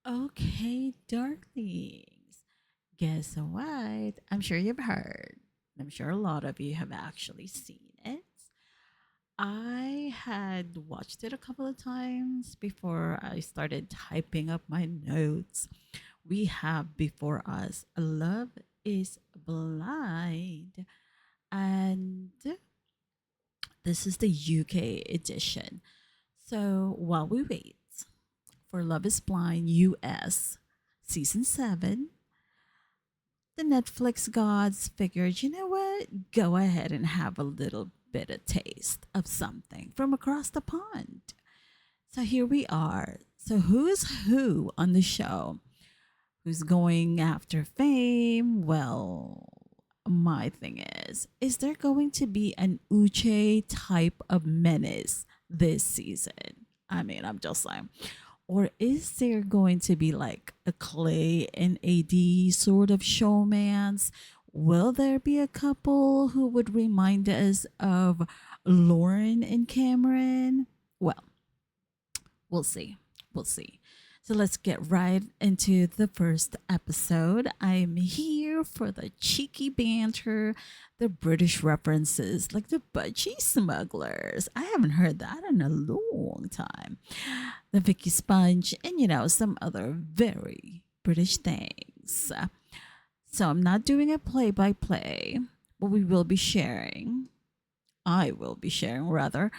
Okay, darlings. Guess what? I'm sure you've heard. I'm sure a lot of you have actually seen it. I had watched it a couple of times before I started typing up my notes. We have before us Love is Blind, and this is the UK edition. So while we wait for Love is Blind US season 7, the Netflix gods figured, you know what? Go ahead and have a little bit of taste of something from across the pond. So here we are. So who's who on the show? Who's going after fame? Well, my thing is there going to be an Uche type of menace this season? I mean, I'm just saying. Or is there going to be like a Clay and AD sort of showmance? Will there be a couple who would remind us of Lauren and Cameron? Well, we'll see. We'll see. So let's get right into the first episode. I'm here for the cheeky banter, the British references, like the budgie smugglers. I haven't heard that in a long time. The Vicky Sponge, and some other very British things. So I'm not doing a play by play, but we will be sharing. I will be sharing rather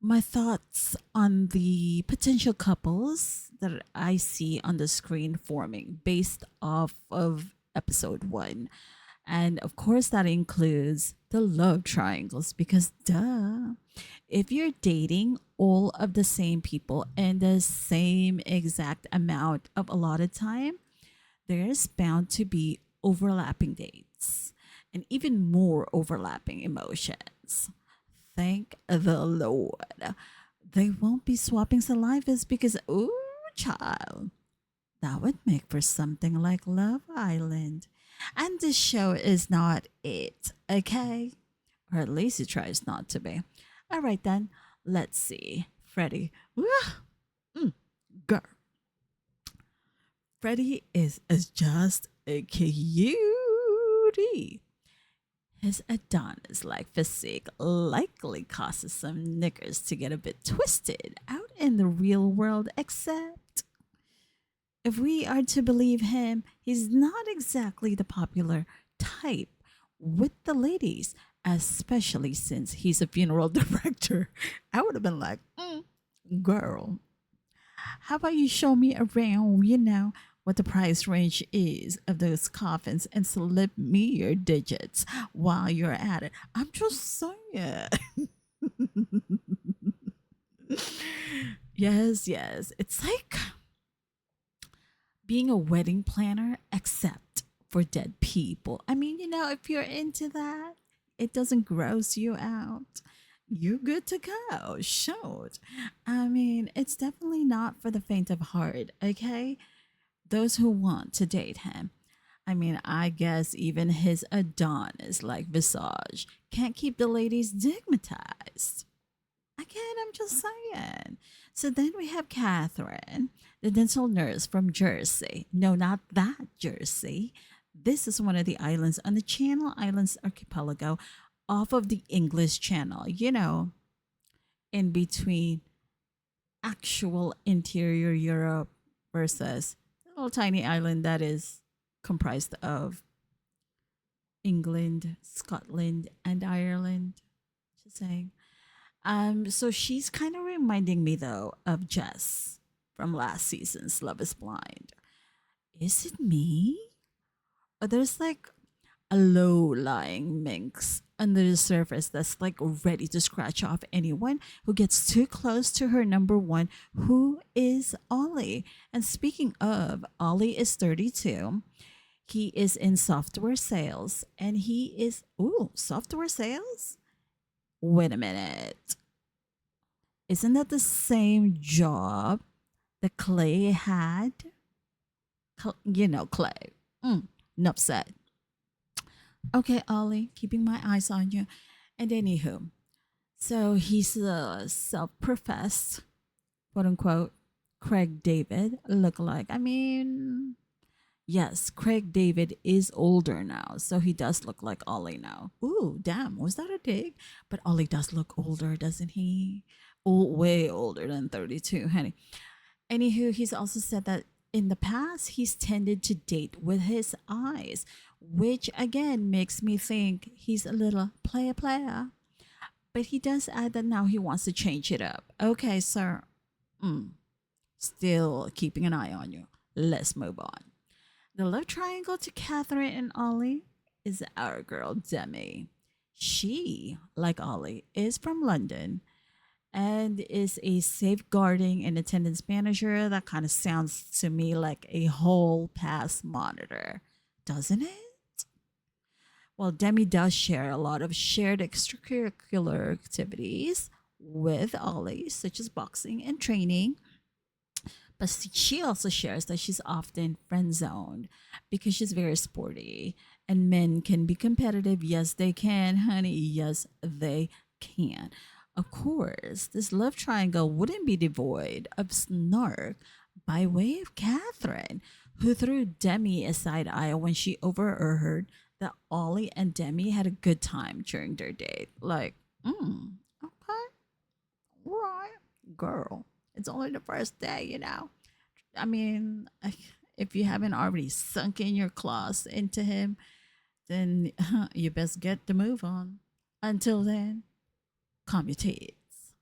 my thoughts on the potential couples that I see on the screen forming based off of episode 1. And of course, that includes the love triangles because, duh, if you're dating all of the same people and the same exact amount of allotted time, there's bound to be overlapping dates and even more overlapping emotions. Thank the Lord. They won't be swapping salivas because, ooh, child, that would make for something like Love Island. And this show is not it, okay? Or at least it tries not to be. All right, then, let's see. Freddie. Mm, girl. Freddie is just a cutie. His Adonis like physique likely causes some knickers to get a bit twisted out in the real world, except if we are to believe him, he's not exactly the popular type with the ladies, especially since he's a funeral director. I would have been like, girl, how about you show me around, what the price range is of those coffins and slip me your digits while you're at it. I'm just saying. Yes, yes. It's like being a wedding planner, except for dead people. I mean, if you're into that, it doesn't gross you out. You're good to go. Shoot. I mean, it's definitely not for the faint of heart, okay? Those who want to date him. I mean, I guess even his Adonis like visage can't keep the ladies stigmatized. Again, I'm just saying. So then we have Catherine, the dental nurse from Jersey. No, not that Jersey. This is one of the islands on the Channel Islands archipelago off of the English Channel, in between actual interior Europe versus a little tiny island that is comprised of England, Scotland, and Ireland. Just saying. So she's kind of reminding me though of Jess from last season's Love is Blind. Is it me? Or there's like a low lying minx under the surface that's like ready to scratch off anyone who gets too close to her number one, who is Ollie. And speaking of, Ollie is 32. He is in software sales and he is, ooh, software sales? Wait a minute. Isn't that the same job that Clay had? Clay. Enough said. Okay, Ollie, keeping my eyes on you. And anywho, so he's a self professed, quote unquote, Craig David look like? I mean, yes, Craig David is older now, so he does look like Ollie now. Ooh, damn, was that a dig? But Ollie does look older, doesn't he? Oh, way older than 32, honey. Anywho, he's also said that in the past, he's tended to date with his eyes, which again makes me think he's a little player. But he does add that now he wants to change it up. Okay, sir. Mm, still keeping an eye on you. Let's move on. The love triangle to Catherine and Ollie is our girl Demi. She, like Ollie, is from London and is a safeguarding and attendance manager. That kind of sounds to me like a whole pass monitor, doesn't it? Well, Demi does share a lot of shared extracurricular activities with Ollie, such as boxing and training. But she also shares that she's often friend zoned because she's very sporty. And men can be competitive. Yes, they can, honey. Yes, they can. Of course, this love triangle wouldn't be devoid of snark by way of Catherine, who threw Demi a side eye when she overheard that Ollie and Demi had a good time during their date. Like, okay, right, girl. It's only the first day, you know. I mean, if you haven't already sunk in your claws into him, then you best get the move on. Until then, calm your tits.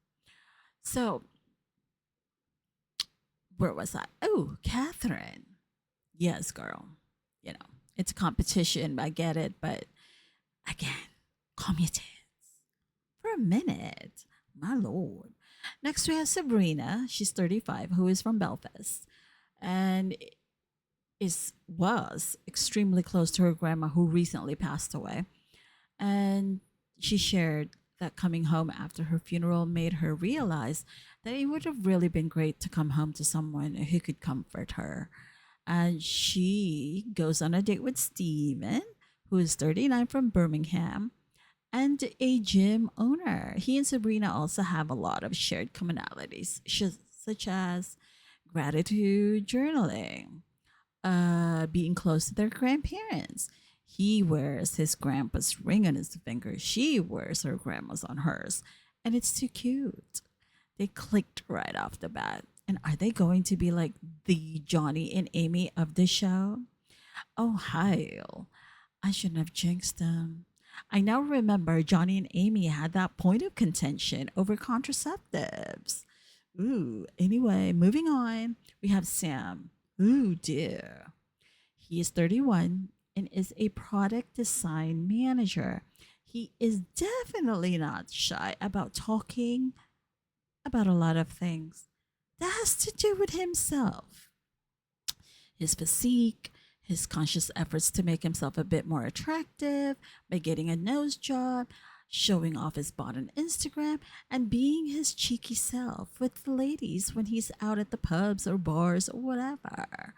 So, where was I? Oh, Catherine. Yes, girl. You know, it's a competition. I get it. But again, calm your tits for a minute. My lord. Next, we have Sabrina. She's 35, who is from Belfast. And was extremely close to her grandma who recently passed away. And she shared that coming home after her funeral made her realize that it would have really been great to come home to someone who could comfort her. And she goes on a date with Steven, who is 39 from Birmingham and a gym owner. He and Sabrina also have a lot of shared commonalities, such as gratitude journaling, being close to their grandparents. He wears his grandpa's ring on his finger. She wears her grandma's on hers. And it's too cute. They clicked right off the bat. And are they going to be like the Johnny and Amy of the show? Oh, Heil. I shouldn't have jinxed them. I now remember Johnny and Amy had that point of contention over contraceptives. Ooh, anyway, moving on. We have Sam. Ooh, dear. He is 31 and is a product design manager. He is definitely not shy about talking about a lot of things that has to do with himself, his physique, his conscious efforts to make himself a bit more attractive by getting a nose job, showing off his bod on Instagram, and being his cheeky self with the ladies when he's out at the pubs or bars or whatever.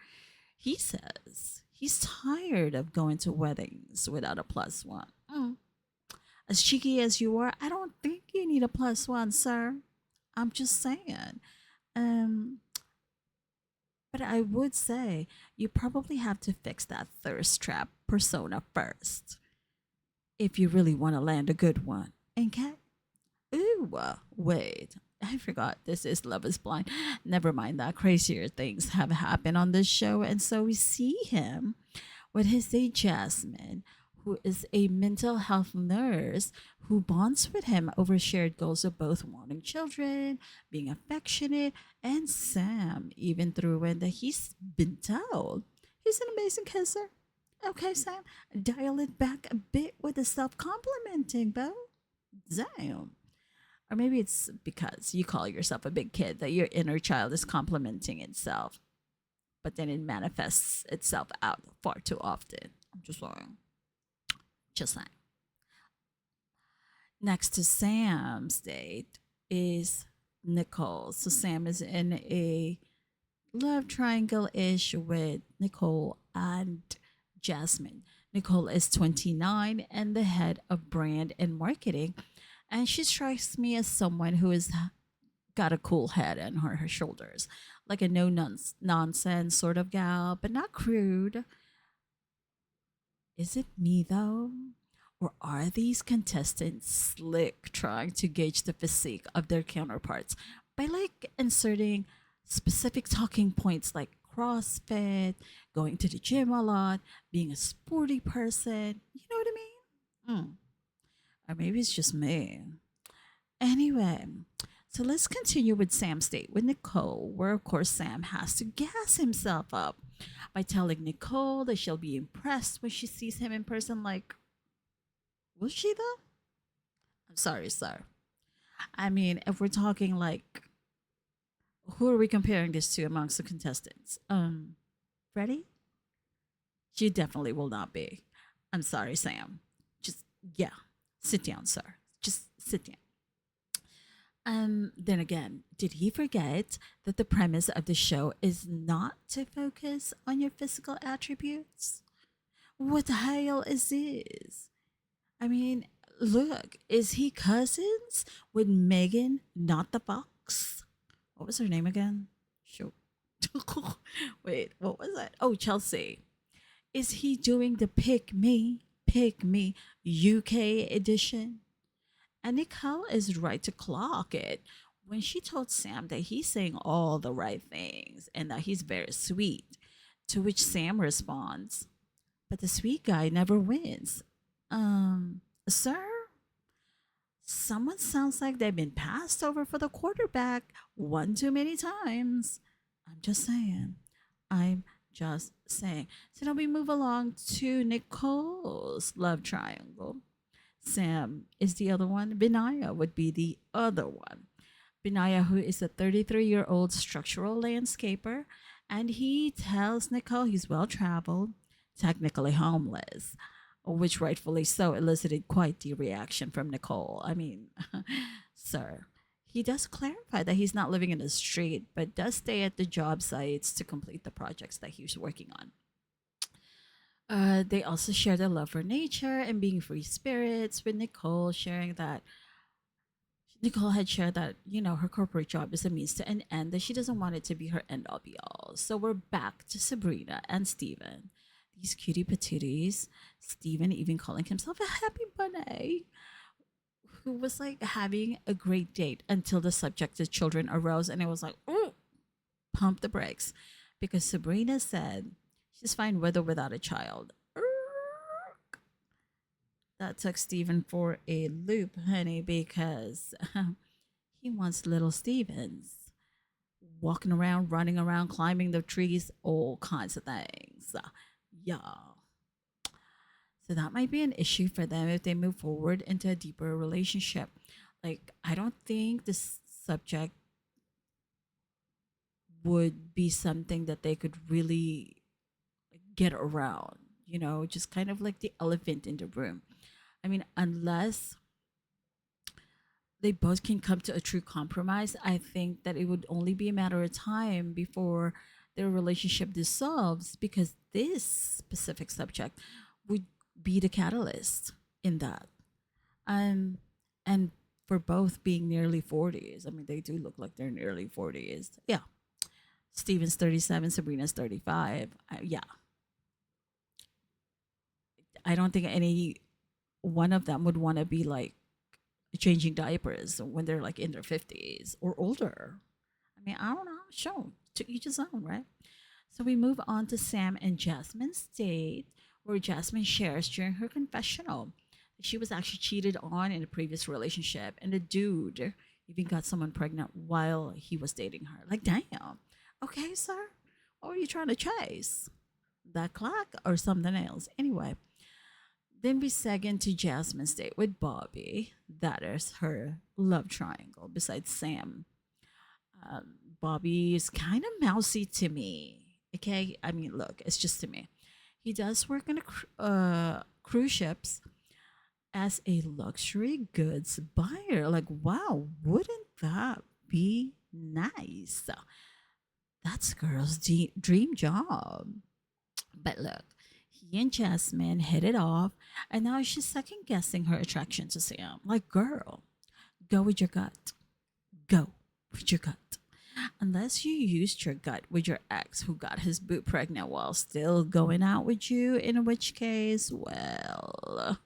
He says he's tired of going to weddings without a plus one. As cheeky as you are, I don't think you need a plus one, sir. I'm just saying. Um, but I would say you probably have to fix that thirst trap persona first if you really want to land a good one. Okay? Ooh, wait. I forgot this is Love is Blind. Never mind that. Crazier things have happened on this show. And so we see him with his date Jasmine, who is a mental health nurse who bonds with him over shared goals of both wanting children, being affectionate, and Sam even threw in that he's been told he's an amazing kisser. Okay, Sam, dial it back a bit with the self complimenting, Bo. Damn. Or maybe it's because you call yourself a big kid that your inner child is complimenting itself, but then it manifests itself out far too often. I'm just saying. Just saying. Next to Sam's date is Nicole. So Sam is in a love triangle ish with Nicole and Jasmine. Nicole is 29 and the head of brand and marketing. And she strikes me as someone who is got a cool head on her shoulders, like a no nonsense sort of gal, but not crude. Is it me though? Or are these contestants slick trying to gauge the physique of their counterparts by like inserting specific talking points like CrossFit, going to the gym a lot, being a sporty person? You know what I mean? Or maybe it's just me. Anyway, so let's continue with Sam's date with Nicole, where of course Sam has to gas himself up by telling Nicole that she'll be impressed when she sees him in person. Like, will she though? I'm sorry, sir. I mean, if we're talking like, who are we comparing this to amongst the contestants? Freddie? She definitely will not be. I'm sorry, Sam. Just, yeah, sit down, sir. Just sit down. Then again, did he forget that the premise of the show is not to focus on your physical attributes? What the hell is this? I mean, look, is he cousins with Megan, not the Fox? What was her name again? Shoot. Wait, what was that? Oh, Chelsea. Is he doing the pick me UK edition? And Nicole is right to clock it when she told Sam that he's saying all the right things and that he's very sweet. To which Sam responds, but the sweet guy never wins. Sir? Someone sounds like they've been passed over for the quarterback one too many times. I'm just saying. I'm just saying. So now we move along to Nicole's love triangle. Sam is the other one. Binaya would be the other one. Binaya, who is a 33-year-old structural landscaper, and he tells Nicole he's well traveled, technically homeless, which rightfully so elicited quite the reaction from Nicole. I mean, sir. He does clarify that he's not living in the street, but does stay at the job sites to complete the projects that he's working on. They also share their love for nature and being free spirits, with Nicole sharing that Nicole had shared that, her corporate job is a means to an end, that she doesn't want it to be her end all be all. So we're back to Sabrina and Steven. These cutie patooties. Steven even calling himself a happy bunny, who was like having a great date until the subject of children arose, and it was like, oh, pump the brakes. Because Sabrina said she's fine with or without a child. That took Steven for a loop, honey, because he wants little Stevens walking around, running around, climbing the trees, all kinds of things. Yeah. So that might be an issue for them if they move forward into a deeper relationship. Like, I don't think this subject would be something that they could really get around, just kind of like the elephant in the room. I mean, unless they both can come to a true compromise, I think that it would only be a matter of time before their relationship dissolves, because this specific subject would be the catalyst in that. And for both being nearly 40s, I mean, they do look like they're nearly 40s. Yeah. Steven's 37, Sabrina's 35. Yeah. I don't think any one of them would want to be like changing diapers when they're like in their 50s or older. I mean, I don't know. Sure. To each his own, right? So we move on to Sam and Jasmine's date, where Jasmine shares during her confessional that she was actually cheated on in a previous relationship, and the dude even got someone pregnant while he was dating her. Like, damn. Okay, sir. What were you trying to chase? That clock or something else? Anyway, then we seg into Jasmine's date with Bobby. That is her love triangle besides Sam. Bobby is kind of mousy to me. Okay, I mean, look, it's just to me. He does work on cruise ships as a luxury goods buyer. Like, wow, wouldn't that be nice? That's girl's dream job. But look, he and Jasmine hit it off, and now she's second guessing her attraction to Sam. Like, girl, go with your gut. Go. with your gut. Unless you used your gut with your ex who got his boot pregnant while still going out with you, in which case, well,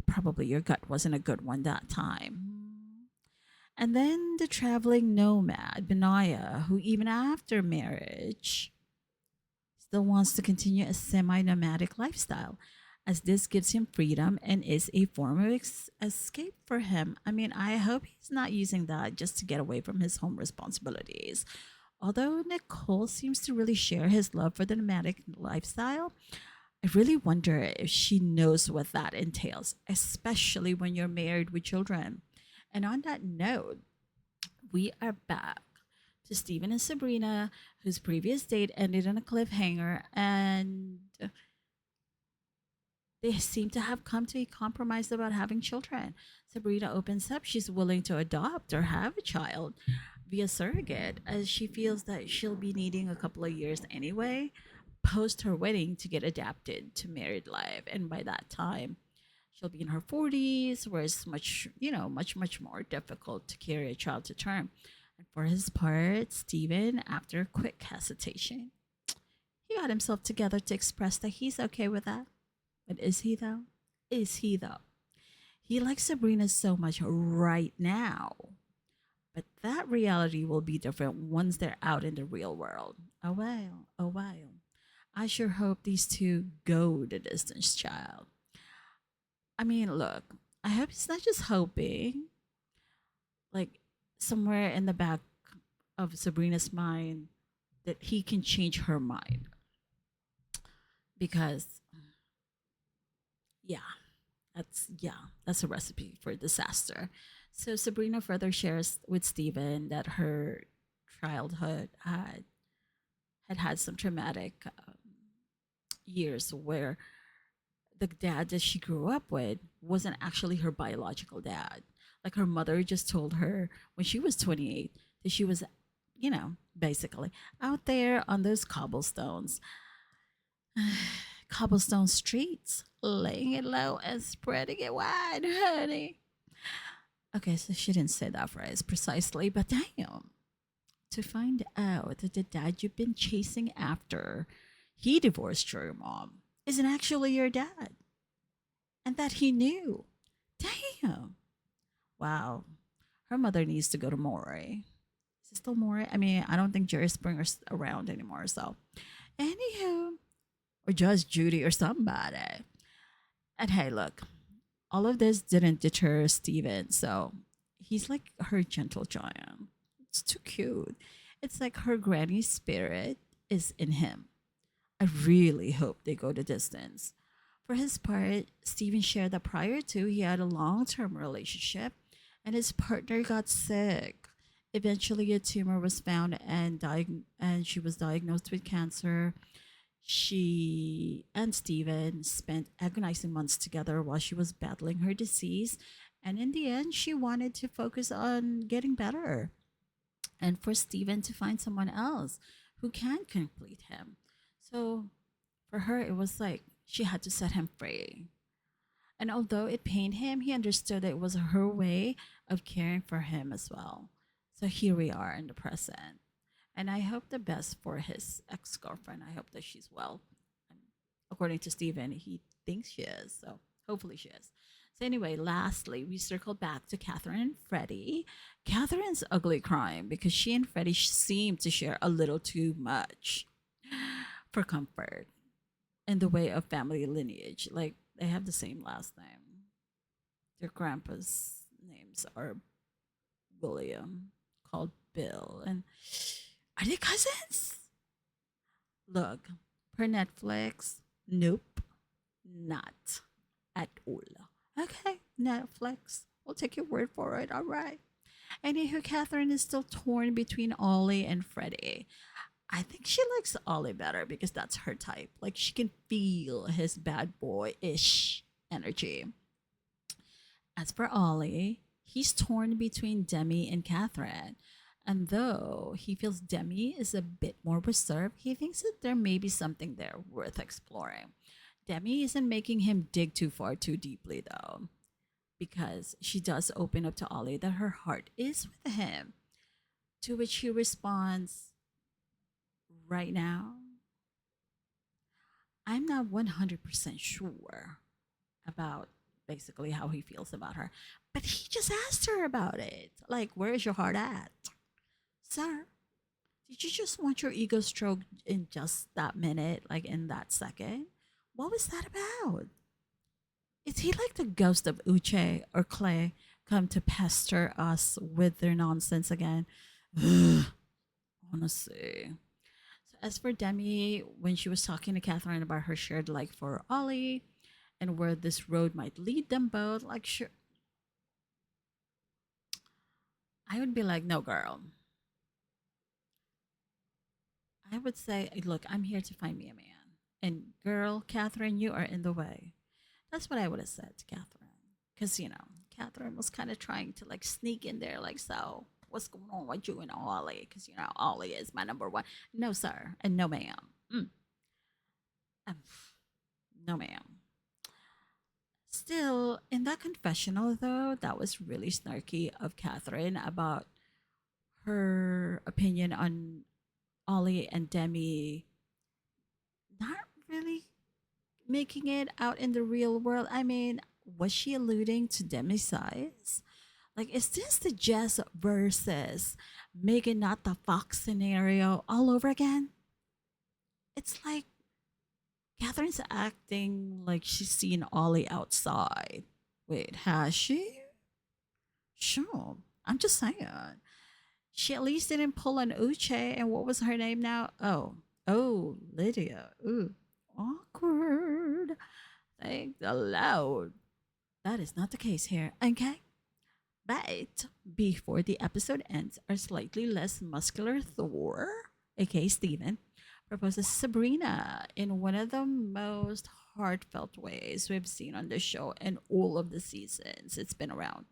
probably your gut wasn't a good one that time. And then the traveling nomad, Benaya, who even after marriage still wants to continue a semi nomadic lifestyle, as this gives him freedom and is a form of escape for him. I mean, I hope he's not using that just to get away from his home responsibilities. Although Nicole seems to really share his love for the nomadic lifestyle, I really wonder if she knows what that entails, especially when you're married with children. And on that note, we are back to Steven and Sabrina, whose previous date ended on a cliffhanger, and they seem to have come to a compromise about having children. Sabrina opens up she's willing to adopt or have a child via surrogate, as she feels that she'll be needing a couple of years anyway post her wedding to get adapted to married life. And by that time, she'll be in her 40s, where it's much, much more difficult to carry a child to term. And for his part, Stephen, after a quick hesitation, he got himself together to express that he's okay with that. But is he though? Is he though? He likes Sabrina so much right now. But that reality will be different once they're out in the real world. A while, a while. I sure hope these two go the distance, child. I mean, look, I hope he's not just hoping, like somewhere in the back of Sabrina's mind, that he can change her mind. Because, yeah, that's a recipe for disaster. So Sabrina further shares with Stephen that her childhood had some traumatic years where the dad that she grew up with wasn't actually her biological dad. Like her mother just told her when she was 28 that she was, basically out there on those cobblestones, cobblestone streets, laying it low and spreading it wide, honey. Okay, so she didn't say that phrase precisely, but damn. To find out that the dad you've been chasing after, he divorced your mom, isn't actually your dad. And that he knew. Damn. Wow. Her mother needs to go to Moray. Is it still Moray? I mean, I don't think Jerry Springer's around anymore. So, anywho, or just Judy or somebody. And hey, look, all of this didn't deter Steven. So, he's like her gentle giant. It's too cute. It's like her granny spirit is in him. I really hope they go the distance. For his part, Steven shared that prior to, he had a long term relationship and his partner got sick. Eventually, a tumor was found and she was diagnosed with cancer. She and Steven spent agonizing months together while she was battling her disease. And in the end, she wanted to focus on getting better and for Steven to find someone else who can complete him. So for her, it was like she had to set him free. And although it pained him, he understood that it was her way of caring for him as well. So here we are in the present. And I hope the best for his ex girlfriend. I hope that she's well. And according to Steven, he thinks she is. So hopefully she is. So anyway, lastly, we circle back to Catherine and Freddie. Catherine's ugly crying because she and Freddie seem to share a little too much for comfort in the way of family lineage. Like they have the same last name. Their grandpa's names are William, called Bill, and are they cousins? Look, per Netflix, nope, not at all. Okay, Netflix, we'll take your word for it. All right. Anywho, Catherine is still torn between Ollie and Freddie. I think she likes Ollie better because that's her type. Like she can feel his bad boy ish energy. As for Ollie, he's torn between Demi and Catherine. And though he feels Demi is a bit more reserved, he thinks that there may be something there worth exploring. Demi isn't making him dig too far too deeply though, because she does open up to Ollie that her heart is with him. To which he responds, right now, I'm not 100% sure about basically how he feels about her. But he just asked her about it. Like, where is your heart at? Sir, did you just want your ego stroked in just that minute, like in that second? What was that about? Is he like the ghost of Uche or Clay come to pester us with their nonsense again? Ugh, honestly. So as for Demi, when she was talking to Catherine about her shared like for Ollie and where this road might lead them both, like sure, I would be like, no, girl. I would say, look, I'm here to find me a man. And girl, Catherine, you are in the way. That's what I would have said to Catherine. Because, Catherine was kind of trying to like sneak in there, like, so what's going on with you and Ollie? Because, Ollie is my number one. No, sir. And no, ma'am. Mm, um, no, ma'am. Still, in that confessional, though, that was really snarky of Catherine about her opinion on Ollie and Demi not really making it out in the real world. I mean, was she alluding to Demi's size? Like, is this the Jess versus Megan not the Fox scenario all over again? It's like Catherine's acting like she's seen Ollie outside. Wait, has she? Sure. I'm just saying. She at least didn't pull an Uche. And what was her name now? Oh, Lydia. Ooh, awkward. Thank the Lord. That is not the case here, okay? But before the episode ends, our slightly less muscular Thor, aka Steven, proposes Sabrina in one of the most heartfelt ways we've seen on the show in all of the seasons it's been around.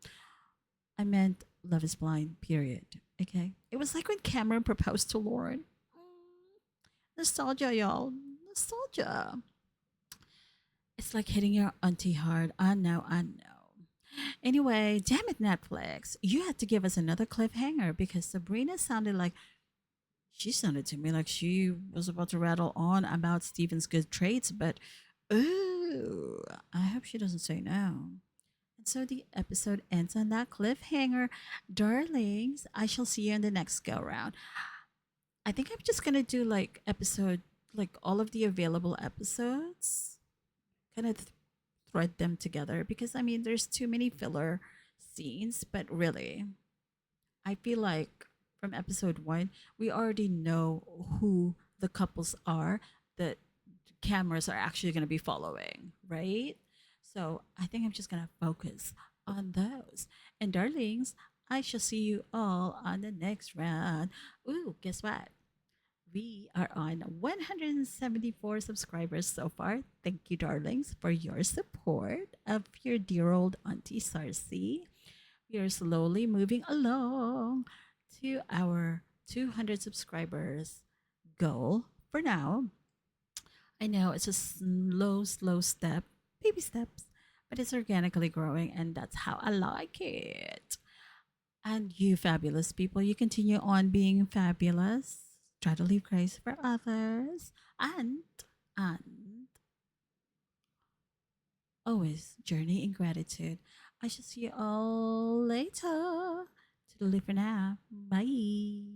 I meant Love is Blind, period. Okay? It was like when Cameron proposed to Lauren. Nostalgia, y'all. Nostalgia. It's like hitting your auntie hard. I know, I know. Anyway, damn it, Netflix. You had to give us another cliffhanger because Sabrina sounded like she sounded to me like she was about to rattle on about Steven's good traits, but ooh, I hope she doesn't say no. And so the episode ends on that cliffhanger. Darlings, I shall see you in the next go round. I think I'm just gonna do like like all of the available episodes, kind of thread them together because I mean, there's too many filler scenes, but really, I feel like from episode one, we already know who the couples are that cameras are actually going to be following, right? So I think I'm just going to focus on those. And darlings, I shall see you all on the next round. Ooh, guess what? We are on 174 subscribers so far. Thank you, darlings, for your support of your dear old Auntie Sarcy. We are slowly moving along to our 200 subscribers goal for now. I know it's a slow step, baby steps, but it's organically growing, and that's how I like it. And you fabulous people, you continue on being fabulous. Try to leave grace for others. And always journey in gratitude. I shall see you all later. To the for now. Bye.